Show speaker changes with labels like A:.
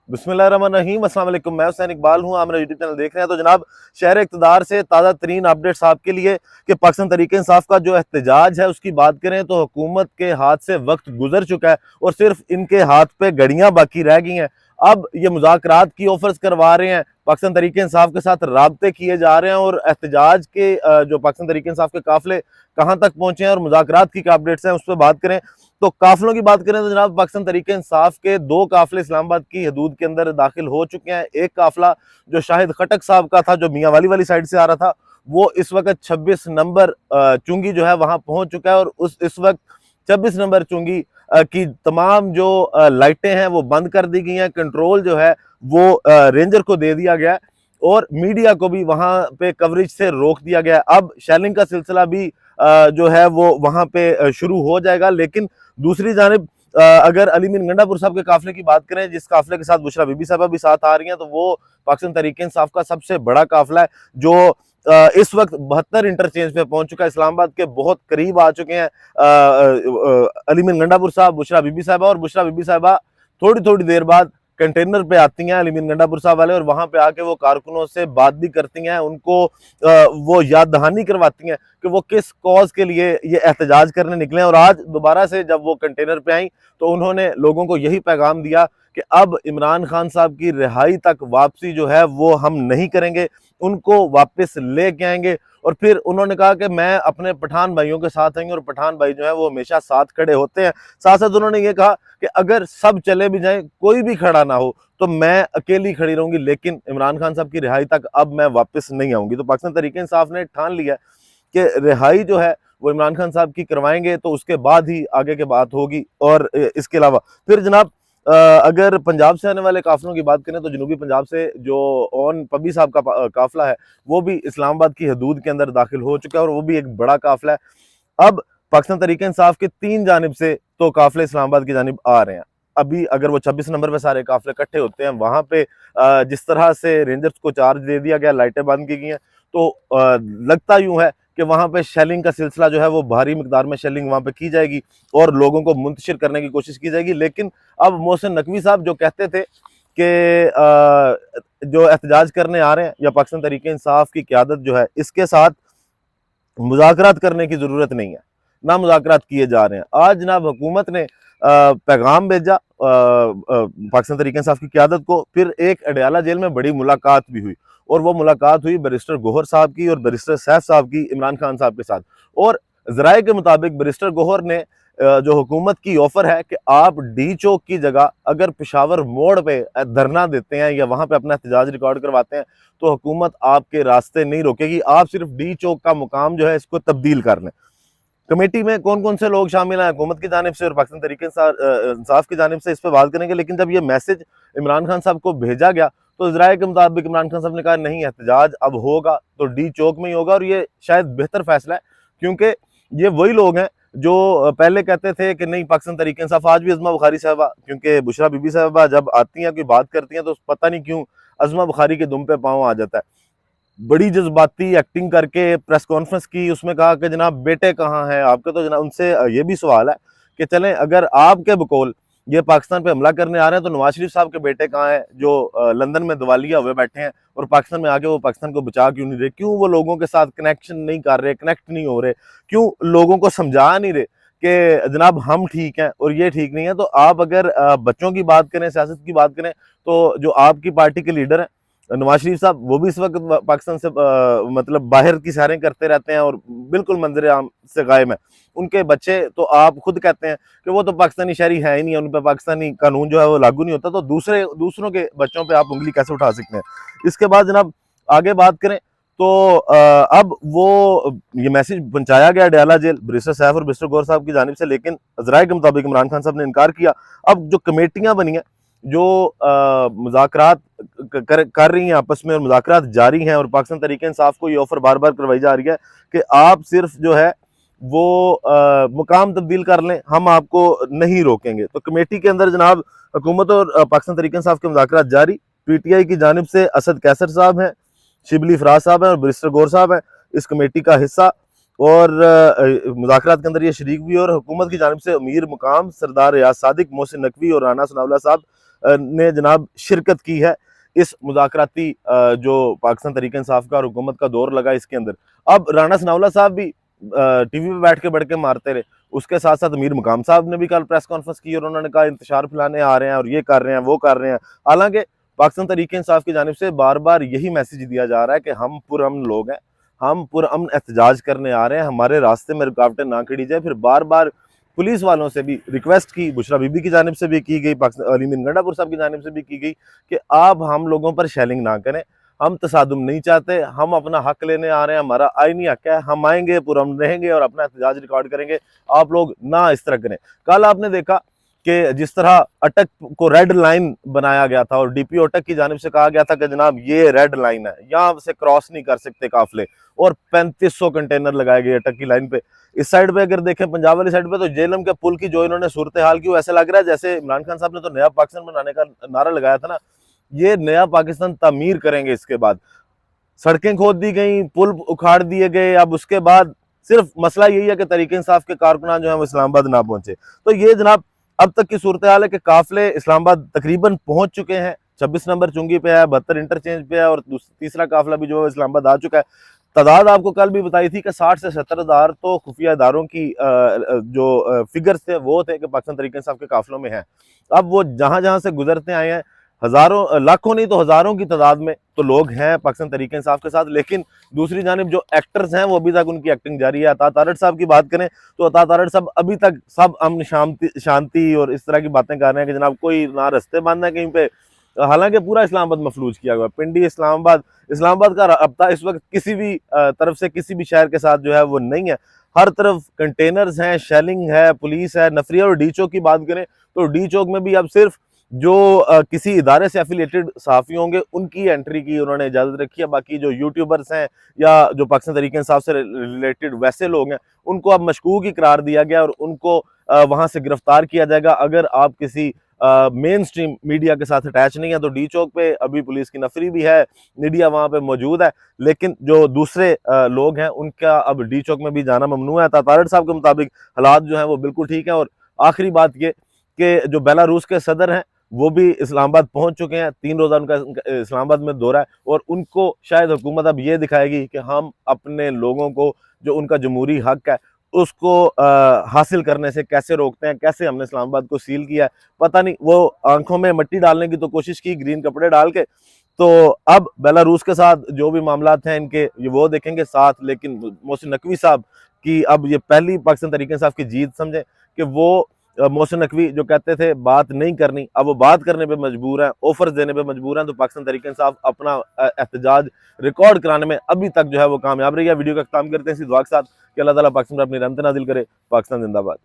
A: बिस्मिल्लाहिर्रहमानिर्रहीम, अस्सलाम वालेकुम। मैं हुसैन इकबाल हूँ, आप मेरा यूट्यूब चैनल देख रहे हैं। तो जनाब, शहर इक़्तिदार से ताज़ा तरीन अपडेट्स आपके लिए कि पाकिस्तान तहरीक इंसाफ का जो एहतजाज है उसकी बात करें तो हुकूमत के हाथ से वक्त गुजर चुका है और सिर्फ इनके हाथ पे घड़ियां बाकी रह गई हैं। अब ये मुज़ाकरात की ऑफर्स करवा रहे हैं, पाकिस्तान तहरीक इंसाफ के साथ राब्ते किए जा रहे हैं और एहतजाज के जो पाकिस्तान तहरीक इंसाफ के काफिले कहाँ तक पहुंचे हैं और मुज़ाकरात की क्या अपडेट्स हैं उस पर बात करें। तो काफिलों की बात करें तो जनाब, पाकिस्तान तहरीक इंसाफ के 2 काफिले इस्लामाबाद की हदूद के अंदर दाखिल हो चुके हैं। एक काफिला जो शाहिद खटक साहब का था, जो मियांवाली वाली साइड से आ रहा था, वो इस वक्त 26 नंबर चुंगी जो है वहां पहुंच चुका है और इस वक्त 26 नंबर चुंगी की तमाम जो लाइटें हैं वो बंद कर दी गई हैं। कंट्रोल जो है वो रेंजर को दे दिया गया है और मीडिया को भी वहां पे कवरेज से रोक दिया गया है। अब शेलिंग का सिलसिला भी जो है वो वहां पे शुरू हो जाएगा। लेकिन दूसरी जानिब अगर अली मीर गंडापुर साहब के काफिले की बात करें, जिस काफिले के साथ बुशरा बीबी साहबा भी साथ आ रही हैं, तो वो पाकिस्तान तहरीक इंसाफ का सबसे बड़ा काफिला है जो इस वक्त 72 इंटरचेंज पे पहुंच चुका है। इस्लामाबाद के बहुत करीब आ चुके हैं अली मीर गंडापुर साहब, बुशरा बीबी साहबा, और बुशरा बीबी साहबा थोड़ी थोड़ी देर बाद कंटेनर पे आती हैं अली मीर गंडापुर साहब वाले, और वहां पे आके वो कारकुनों से बात भी करती हैं, उनको वो याद दहानी करवाती हैं कि वो किस कॉज के लिए ये एहतजाज करने निकले हैं। और आज दोबारा से जब वो कंटेनर पे आई तो उन्होंने लोगों को यही पैगाम दिया कि अब इमरान खान साहब की रिहाई तक वापसी जो है वो हम नहीं करेंगे, उनको वापस लेके आएंगे। और फिर उन्होंने कहा कि मैं अपने पठान भाइयों के साथ आएंगे और पठान भाई जो है वो हमेशा साथ खड़े होते हैं। साथ साथ उन्होंने ये कहा कि अगर सब चले भी जाएं, कोई भी खड़ा ना हो, तो मैं अकेली खड़ी रहूंगी, लेकिन इमरान खान साहब की रिहाई तक अब मैं वापस नहीं आऊंगी। तो पाकिस्तान तहरीक इंसाफ ने ठान लिया कि रिहाई जो है वो इमरान खान साहब की करवाएंगे, तो उसके बाद ही आगे की बात होगी। और इसके अलावा फिर जनाब, अगर पंजाब से आने वाले काफिलों की बात करें तो जनूबी पंजाब से जो ओन पब्बी साहब का काफिला है वो भी इस्लामाबाद की हदूद के अंदर दाखिल हो चुका है और वो भी एक बड़ा काफिला है। अब पाकिस्तान तहरीक इंसाफ के 3 जानिब से तो काफिले इस्लामाबाद की जानिब आ रहे हैं। अभी अगर वो 26 नंबर पे सारे काफिले इकट्ठे होते हैं, वहां पे जिस तरह से रेंजर्स को चार्ज दे दिया गया, लाइटें बंद की गई हैं, तो लगता यूं है कि वहां पे शेलिंग का सिलसिला जो है वो भारी मिकदार में शेलिंग वहां पे की जाएगी और लोगों को मुंतशिर करने की कोशिश की जाएगी। लेकिन अब मोहसिन नकवी साहब जो कहते थे कि जो एहतजाज करने आ रहे हैं या पाकिस्तान तहरीक इंसाफ की क़यादत जो है, इसके साथ मुज़ाकरात करने की ज़रूरत नहीं है, ना मुज़ाकरात किए जा रहे हैं। आज जनाब हुकूमत ने पैगाम भेजा पाकिस्तान तहरीक इंसाफ की क़यादत को। फिर एक अडयाला जेल में बड़ी मुलाकात भी हुई और वो मुलाकात हुई बैरिस्टर गोहर साहब की और बैरिस्टर सैफ साहब की इमरान खान साहब के साथ। और ज़राए के मुताबिक बैरिस्टर गोहर ने जो हुकूमत की ऑफर है कि आप डी चौक की जगह अगर पेशावर मोड़ पे धरना देते हैं या वहां पे अपना एहतजाज रिकॉर्ड करवाते हैं तो हुकूमत आपके रास्ते नहीं रोकेगी, आप सिर्फ डी चौक का मुकाम जो है इसको तब्दील कर लें। कमेटी में कौन कौन से लोग शामिल हैं हुकूमत की जानिब से और पाकिस्तान तहरीक इंसाफ की जानिब से, इस पर बात करेंगे। लेकिन जब ये मैसेज इमरान खान साहब को भेजा गया तो ज़राए के मुताबिक इमरान खान साहब ने कहा नहीं, एहतजाज अब होगा तो डी चौक में ही होगा। और ये शायद बेहतर फैसला है, क्योंकि ये वही लोग हैं जो पहले कहते थे कि नहीं पाकिस्तान तहरीक इंसाफ, आज भी अज़मा बुखारी साहबा, क्योंकि बुशरा बीबी साहबा जब आती हैं कोई बात करती हैं तो पता नहीं क्यों अज़मा बुखारी के दुम पे पाँव आ जाता है। बड़ी जज्बाती एक्टिंग करके प्रेस कॉन्फ्रेंस की, उसमें कहा कि जनाब बेटे कहाँ हैं आपके। तो जनाब उनसे ये भी सवाल है कि चलें, अगर आपके बकौल ये पाकिस्तान पे हमला करने आ रहे हैं तो नवाज शरीफ साहब के बेटे कहाँ हैं जो लंदन में दिवालिया हुए बैठे हैं और पाकिस्तान में आके वो पाकिस्तान को बचा क्यों नहीं रहे, क्यों वो लोगों के साथ कनेक्शन नहीं कर रहे, कनेक्ट नहीं हो रहे, क्यों लोगों को समझा नहीं रहे कि जनाब हम ठीक हैं और ये ठीक नहीं है। तो आप अगर बच्चों की बात करें, सियासत की बात करें, तो जो आपकी पार्टी के लीडर हैं नवाज शरीफ साहब, वो भी इस वक्त पाकिस्तान से मतलब बाहर की सैरें करते रहते हैं और बिल्कुल मंजर आम से गायब है। उनके बच्चे तो आप खुद कहते हैं कि वो तो पाकिस्तानी शहरी है ही नहीं, उन पर पाकिस्तानी कानून जो है वो लागू नहीं होता, तो दूसरों के बच्चों पे आप उंगली कैसे उठा सकते हैं। इसके बाद जनाब आगे बात करें तो अब वो ये मैसेज पहुंचाया गया अडयाला जेल बैरिस्टर सैफ और बैरिस्टर गौर साहब की जानिब से, लेकिन ज़राए के मुताबिक इमरान खान साहब ने इनकार किया। अब जो कमेटियां बनी हैं जो मुज़ाकरात कर रही हैं आपस में और मुज़ाकरात जारी हैं, और पाकिस्तान तहरीक इंसाफ को ये ऑफर बार बार करवाई जा रही है कि आप सिर्फ जो है वो मुकाम तब्दील कर लें, हम आपको नहीं रोकेंगे। तो कमेटी के अंदर जनाब हुकूमत और पाकिस्तान तहरीक इंसाफ के मुज़ाकरात जारी। पीटीआई की जानिब से असद कैसर साहब हैं, शिबली फराज साहब हैं और बैरिस्टर गौर साहब हैं इस कमेटी का हिस्सा, और मुज़ाकरात के अंदर ये शरीक भी। और हुकूमत की जानिब से अमीर मुकाम सरदार रियाज सादिक, मोहसिन नकवी और राना सनाउल्लाह साहब ने जनाब शिरकत की है इस मुज़ाकराती जो पाकिस्तान तहरीक इंसाफ का और हुकूमत का दौर लगा इसके अंदर। अब राना सनाउल्लाह साहब भी टीवी पे बैठ के बड़के मारते रहे, उसके साथ साथ अमीर मुकाम साहब ने भी कल प्रेस कॉन्फ्रेंस की और उन्होंने कहा इंतशार फैलाने आ रहे हैं और ये कर रहे हैं वो कर रहे हैं। हालांकि पाकिस्तान तहरीक इंसाफ की जानिब से बार बार यही मैसेज दिया जा रहा है कि हम पुरअमन लोग हैं, हम पुरअमन एहतजाज करने आ रहे हैं, हमारे रास्ते में रुकावटें ना खड़ी जाए। फिर बार बार पुलिस वालों से भी रिक्वेस्ट की, बुशरा बीबी की जानिब से भी की गई, अलीमीन गंडापुर साहब की जानिब से भी की गई कि आप हम लोगों पर शेलिंग ना करें, हम तसादुम नहीं चाहते, हम अपना हक लेने आ रहे हैं, हमारा आईनी हक है, हम आएंगे, पुरअमन रहेंगे और अपना एहतजाज रिकॉर्ड करेंगे, आप लोग ना इस तरह करें। कल आपने देखा कि जिस तरह अटक को रेड लाइन बनाया गया था और डीपीओ अटक की जानिब से कहा गया था कि जनाब ये रेड लाइन है, यहाँ से क्रॉस नहीं कर सकते काफिले, और 3500 कंटेनर लगाए गए अटक की लाइन पे। इस साइड पे अगर देखें पंजाब वाली साइड पे तो जेलम के पुल की जो इन्होंने सूरत हाल की, ऐसा लग रहा है जैसे इमरान खान साहब ने तो नया पाकिस्तान बनाने का नारा लगाया था ना, ये नया पाकिस्तान तामीर करेंगे। इसके बाद सड़कें खोद दी गई, पुल उखाड़ दिए गए, अब उसके बाद सिर्फ मसला यही है कि तहरीक इंसाफ के कारकुनान जो है वो इस्लामाबाद ना पहुंचे। तो ये जनाब अब तक की सूरत हाल है कि काफिले इस्लामाबाद तकरीबन पहुंच चुके हैं, 26 नंबर चुंगी पे है, 72 इंटरचेंज पे है और तीसरा काफिला भी जो है इस्लामाबाद आ चुका है। तादाद आपको कल भी बताई थी कि 60 से 70 हज़ार तो खुफिया इदारों की जो फिगर्स थे वो थे कि पाकिस्तान तहरीक इंसाफ के काफिलों में है। अब वो जहां जहां से गुजरते आए हैं, हजारों लाखों नहीं तो हजारों की तादाद में तो लोग हैं पाकिस्तान तहरीक इंसाफ के साथ, लेकिन दूसरी जानिब जो एक्टर्स हैं वो अभी तक उनकी एक्टिंग जारी है। अता तारड़ साहब की बात करें तो अता तारड़ साहब अभी तक सब अमन शांति और इस तरह की बातें कर रहे हैं कि जनाब कोई ना रास्ते बंद है कहीं पे, हालांकि पूरा इस्लामाबाद मफलूज किया हुआ है। पिंडी इस्लामाबाद का रब्ता इस वक्त किसी भी तरफ से किसी भी शहर के साथ जो है वो नहीं है। हर तरफ कंटेनर्स हैं, शेलिंग है, पुलिस है। नफरिया और डी चौक की बात करें तो डी चौक में भी अब सिर्फ जो किसी इदारे से एफिलिएटेड सहाफ़ी होंगे उनकी एंट्री की उन्होंने इजाज़त रखी है। बाकी जो यूट्यूबर्स हैं या जो पाकिस्तान तहरीक इंसाफ से रिलेटेड वैसे लोग हैं उनको अब मशकूक ही करार दिया गया और उनको वहाँ से गिरफ्तार किया जाएगा। अगर आप किसी मेन स्ट्रीम मीडिया के साथ अटैच नहीं है तो डी चौक पे अभी पुलिस की नफरी भी है, मीडिया वहाँ पे मौजूद है, लेकिन जो दूसरे लोग हैं उनका अब डी चौक में भी जाना ममनू है। तारड़ साहब के मुताबिक हालात जो हैं वो बिल्कुल ठीक है। और आखिरी बात ये कि जो बेलारूस के सदर हैं वो भी इस्लामाबाद पहुंच चुके हैं, 3 रोज़ा उनका इस्लामाबाद में दौरा है और उनको शायद हुकूमत अब ये दिखाएगी कि हम अपने लोगों को जो उनका जमहूरी हक है उसको हासिल करने से कैसे रोकते हैं, कैसे हमने इस्लामाबाद को सील किया है। पता नहीं, वो आंखों में मट्टी डालने की तो कोशिश की ग्रीन कपड़े डाल के। तो अब बेलारूस के साथ जो भी मामलात हैं इनके ये वो देखेंगे साथ, लेकिन मोहसिन नकवी साहब की अब ये पहली पाकिस्तान तहरीक इंसाफ की जीत समझे कि वो मोहसिन नकवी जो कहते थे बात नहीं करनी, अब वो बात करने पे मजबूर हैं, ऑफर्स देने पे मजबूर हैं। तो पाकिस्तान तहरीक इंसाफ अपना एहतजाज रिकॉर्ड कराने में अभी तक जो है वो कामयाब रही है। वीडियो का काम करते हैं इसी दुआ के साथ कि अल्लाह ताला पाकिस्तान पर अपनी रहमत नाज़िल करे। पाकिस्तान जिंदाबाद।